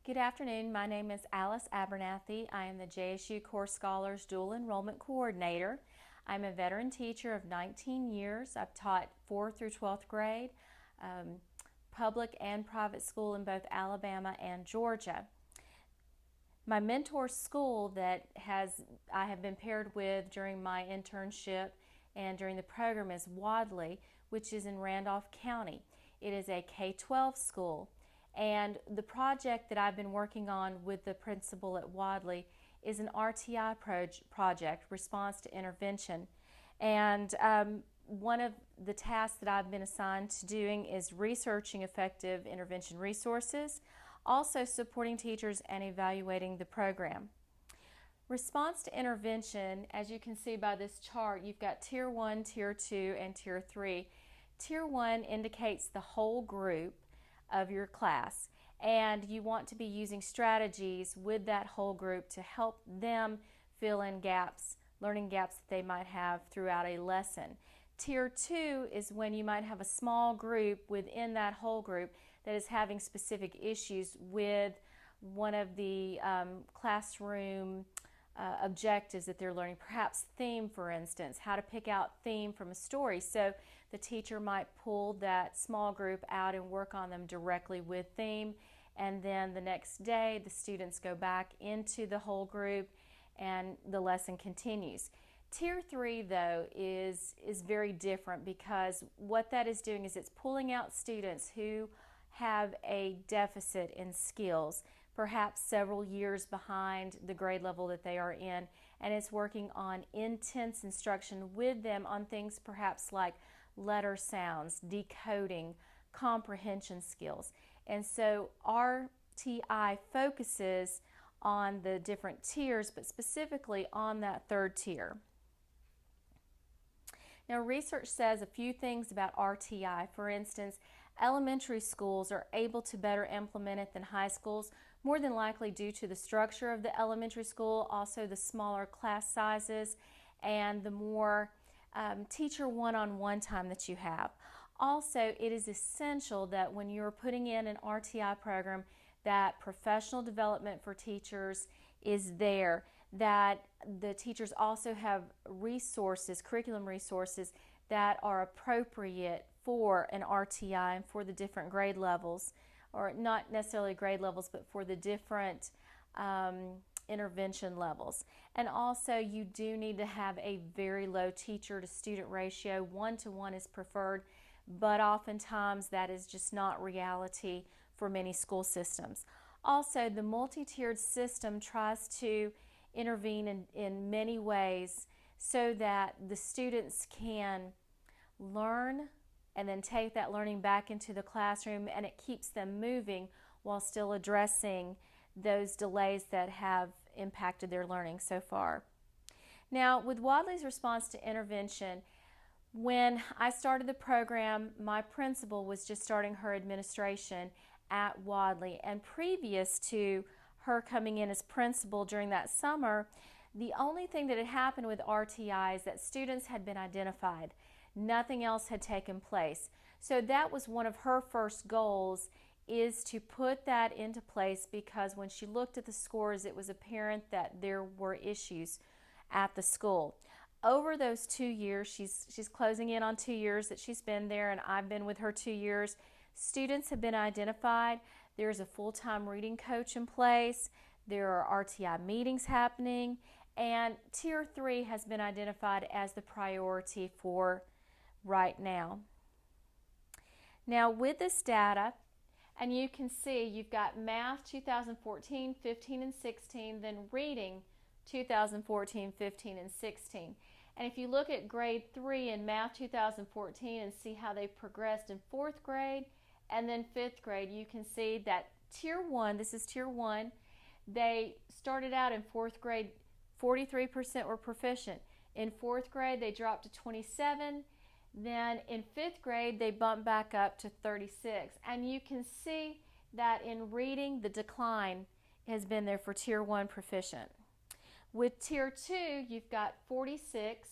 Good afternoon. My name is Alice Abernathy. I am the JSU Core Scholars Dual Enrollment Coordinator. I'm a veteran teacher of 19 years. I've taught 4th through 12th grade, public and private school in both Alabama and Georgia. My mentor school that I have been paired with during my internship and during the program is Wadley, which is in Randolph County. It is a K-12 school. And the project that I've been working on with the principal at Wadley is an RTI project, Response to Intervention. And one of the tasks that I've been assigned to doing is researching effective intervention resources, also supporting teachers and evaluating the program. Response to intervention, as you can see by this chart, you've got Tier 1, Tier 2, and Tier 3. Tier 1 indicates the whole group of your class, and you want to be using strategies with that whole group to help them fill in gaps, learning gaps that they might have throughout a lesson. Tier 2 is when you might have a small group within that whole group that is having specific issues with one of the classroom objectives that they're learning, perhaps theme, for instance, how to pick out theme from a story. So the teacher might pull that small group out and work on them directly with theme, and then the next day the students go back into the whole group and the lesson continues. Tier 3, though, is very different, because what that is doing is it's pulling out students who have a deficit in skills, perhaps several years behind the grade level that they are in, and it's working on intense instruction with them on things perhaps like letter sounds, decoding, comprehension skills. And so RTI focuses on the different tiers, but specifically on that third tier. Now, research says a few things about RTI. For instance, elementary schools are able to better implement it than high schools, more than likely due to the structure of the elementary school, also the smaller class sizes, and the more teacher one-on-one time that you have. Also, it is essential that when you're putting in an RTI program, that professional development for teachers is there, that the teachers also have resources, curriculum resources, that are appropriate for an RTI and for the different grade levels, or not necessarily grade levels, but for the different intervention levels. And also, you do need to have a very low teacher to student ratio. 1-to-1 is preferred, but oftentimes that is just not reality for many school systems. Also, the multi-tiered system tries to intervene in many ways so that the students can learn and then take that learning back into the classroom, and it keeps them moving while still addressing those delays that have impacted their learning so far. Now, with Wadley's Response to Intervention, when I started the program, my principal was just starting her administration at Wadley, and previous to her coming in as principal during that summer, the only thing that had happened with RTI is that students had been identified. Nothing else had taken place. So that was one of her first goals, is to put that into place, because when she looked at the scores, it was apparent that there were issues at the school. Over those 2 years, she's closing in on 2 years that she's been there, and I've been with her 2 years. Students have been identified. There's a full-time reading coach in place. There are RTI meetings happening, and Tier 3 has been identified as the priority for right now. Now, with this data, and you can see you've got math 2014, 15, and 16, then reading 2014, 15, and 16. And if you look at grade 3 in math 2014 and see how they progressed in 4th grade and then 5th grade, you can see that Tier 1, this is Tier 1, they started out in 4th grade, 43% were proficient. In 4th grade, they dropped to 27. Then in 5th grade, they bumped back up to 36. And you can see that in reading, the decline has been there for Tier 1 proficient. With Tier 2, you've got 46,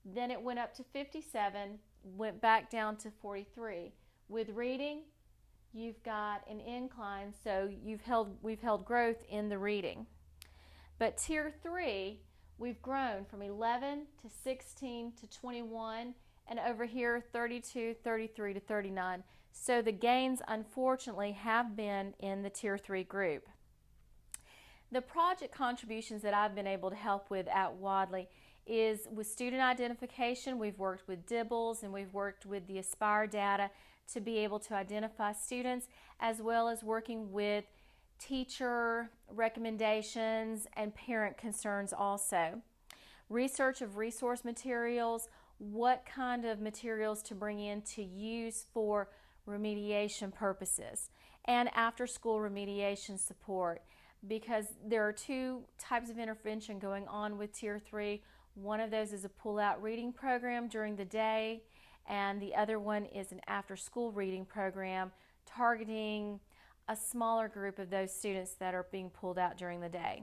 then it went up to 57, went back down to 43. With reading, you've got an incline, so we've held growth in the reading. But Tier 3, we've grown from 11 to 16 to 21, and over here 32, 33 to 39. So the gains, unfortunately, have been in the Tier 3 group. The project contributions that I've been able to help with at Wadley is with student identification. We've worked with DIBELS and we've worked with the Aspire data to be able to identify students, as well as working with teacher recommendations and parent concerns also. Research of resource materials, what kind of materials to bring in to use for remediation purposes, and after-school remediation support, because there are two types of intervention going on with Tier 3. One of those is a pull-out reading program during the day, and the other one is an after-school reading program targeting a smaller group of those students that are being pulled out during the day.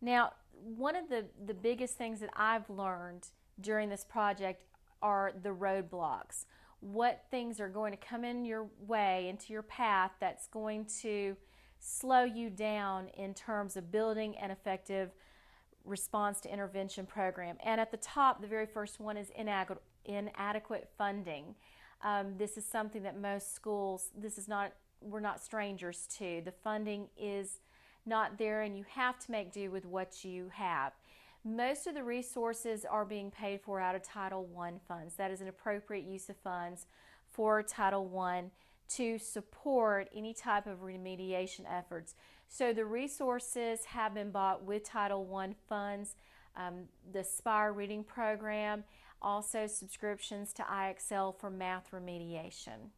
Now, one of the biggest things that I've learned during this project are the roadblocks. What things are going to come in your way, into your path, that's going to slow you down in terms of building an effective response to intervention program. And at the top, the very first one is inadequate funding. This is something that most schools, we're not strangers to. The funding is not there, and you have to make do with what you have. Most of the resources are being paid for out of Title I funds. That is an appropriate use of funds for Title I to support any type of remediation efforts. So the resources have been bought with Title I funds, the Aspire reading program, also subscriptions to IXL for math remediation.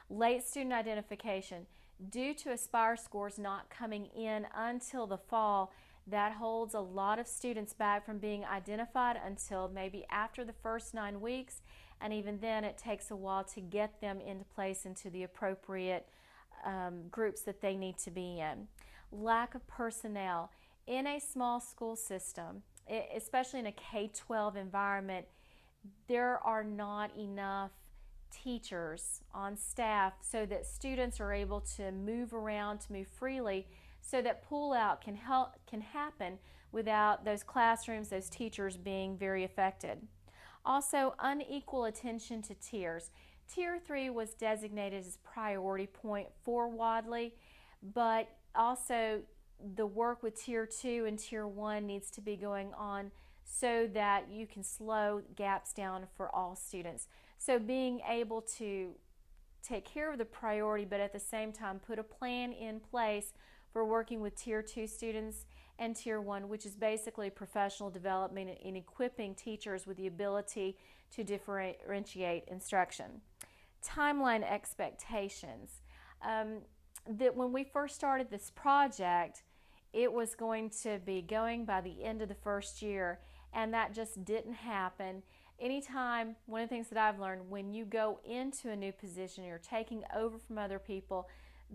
Late student identification. Due to Aspire scores not coming in until the fall, that holds a lot of students back from being identified until maybe after the first 9 weeks, and even then it takes a while to get them into place into the appropriate groups that they need to be in. Lack of personnel. In a small school system, especially in a K-12 environment, there are not enough teachers on staff so that students are able to move around, to move freely, so that pull-out can happen without those classrooms, those teachers being very affected. Also, unequal attention to tiers. Tier 3 was designated as priority point for Wadley, but also the work with Tier 2 and Tier 1 needs to be going on so that you can slow gaps down for all students. So being able to take care of the priority, but at the same time put a plan in place for working with Tier 2 students and Tier 1, which is basically professional development in equipping teachers with the ability to differentiate instruction. Timeline expectations. That when we first started this project, it was going to be going by the end of the first year, and that just didn't happen. Anytime, one of the things that I've learned, when you go into a new position, you're taking over from other people,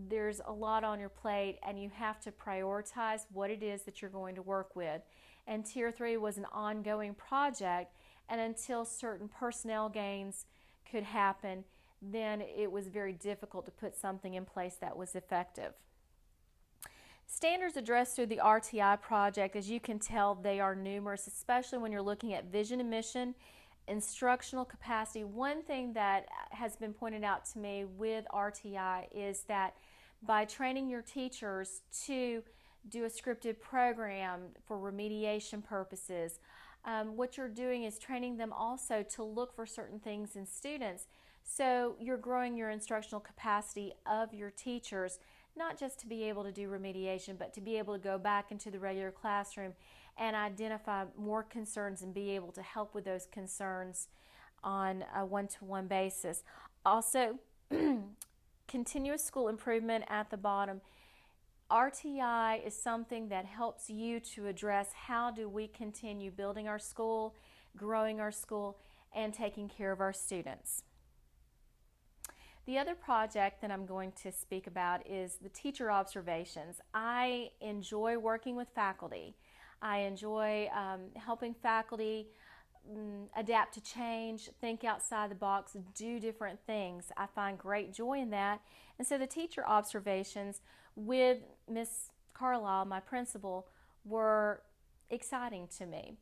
there's a lot on your plate and you have to prioritize what it is that you're going to work with. And Tier 3 was an ongoing project, and until certain personnel gains could happen, then it was very difficult to put something in place that was effective. Standards addressed through the RTI project, as you can tell, they are numerous, especially when you're looking at vision and mission, instructional capacity. One thing that has been pointed out to me with RTI is that by training your teachers to do a scripted program for remediation purposes, what you're doing is training them also to look for certain things in students. So you're growing your instructional capacity of your teachers, not just to be able to do remediation, but to be able to go back into the regular classroom and identify more concerns and be able to help with those concerns on a one-to-one basis. Also, continuous school improvement at the bottom. RTI is something that helps you to address how do we continue building our school, growing our school, and taking care of our students. The other project that I'm going to speak about is the teacher observations. I enjoy working with faculty. I enjoy helping faculty adapt to change, think outside the box, do different things. I find great joy in that. And so the teacher observations with Miss Carlisle, my principal, were exciting to me.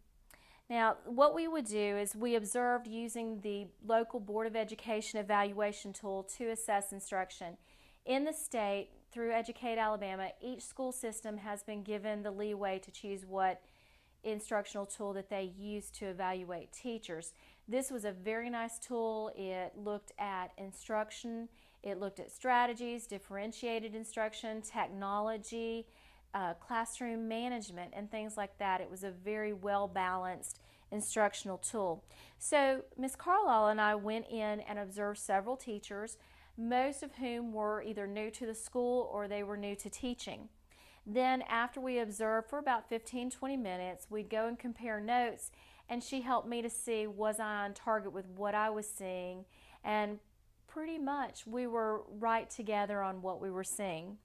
Now, what we would do is we observed using the local Board of Education evaluation tool to assess instruction. In the state, through Educate Alabama, each school system has been given the leeway to choose what instructional tool that they use to evaluate teachers. This was a very nice tool. It looked at instruction, it looked at strategies, differentiated instruction, technology, classroom management, and things like that. It was a very well-balanced instructional tool. So Ms. Carlisle and I went in and observed several teachers, most of whom were either new to the school or they were new to teaching. Then after we observed for about 15-20 minutes, we'd go and compare notes, and she helped me to see was I on target with what I was seeing, and pretty much we were right together on what we were seeing.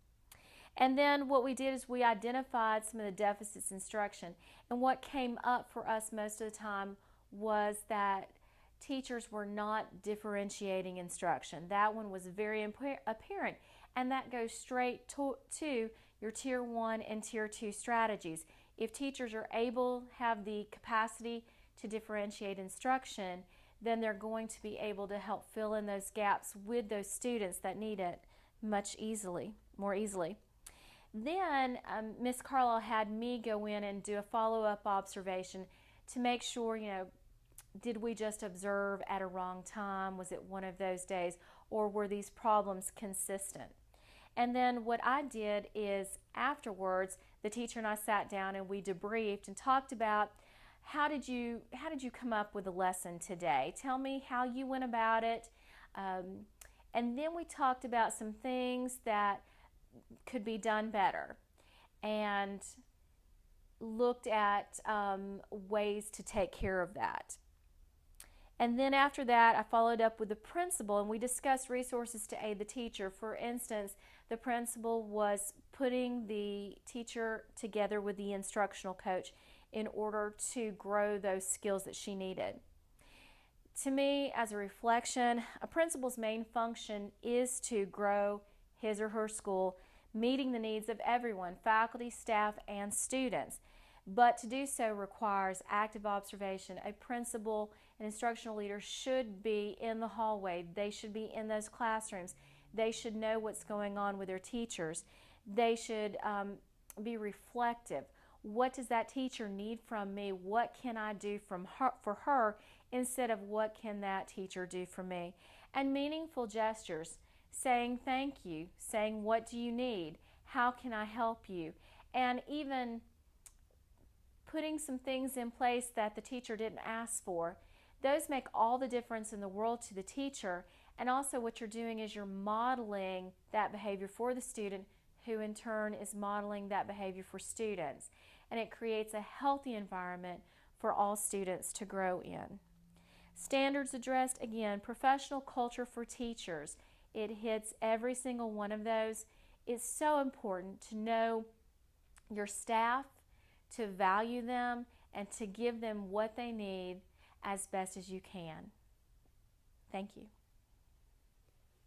And then what we did is we identified some of the deficits in instruction, and what came up for us most of the time was that teachers were not differentiating instruction. That one was very apparent, and that goes straight to your Tier 1 and Tier 2 strategies. If teachers are able, have the capacity to differentiate instruction, then they're going to be able to help fill in those gaps with those students that need it more easily. Then Ms. Carlisle had me go in and do a follow-up observation to make sure, did we just observe at a wrong time? Was it one of those days? Or were these problems consistent? And then what I did is afterwards, the teacher and I sat down and we debriefed and talked about how did you come up with the lesson today? Tell me how you went about it. And then we talked about some things that could be done better and looked at ways to take care of that. And then after that, I followed up with the principal and we discussed resources to aid the teacher. For instance, the principal was putting the teacher together with the instructional coach in order to grow those skills that she needed. To me, as a reflection, a principal's main function is to grow his or her school, meeting the needs of everyone, faculty, staff, and students. But to do so requires active observation. A principal, an instructional leader should be in the hallway. They should be in those classrooms. They should know what's going on with their teachers. They should be reflective. What does that teacher need from me? What can I do for her instead of what can that teacher do for me? And meaningful gestures, saying thank you, saying what do you need? How can I help you? And even putting some things in place that the teacher didn't ask for. Those make all the difference in the world to the teacher. And also what you're doing is you're modeling that behavior for the student, who in turn is modeling that behavior for students. And it creates a healthy environment for all students to grow in. Standards addressed, again, professional culture for teachers. It hits every single one of those. It's so important to know your staff, to value them, and to give them what they need as best as you can. Thank you.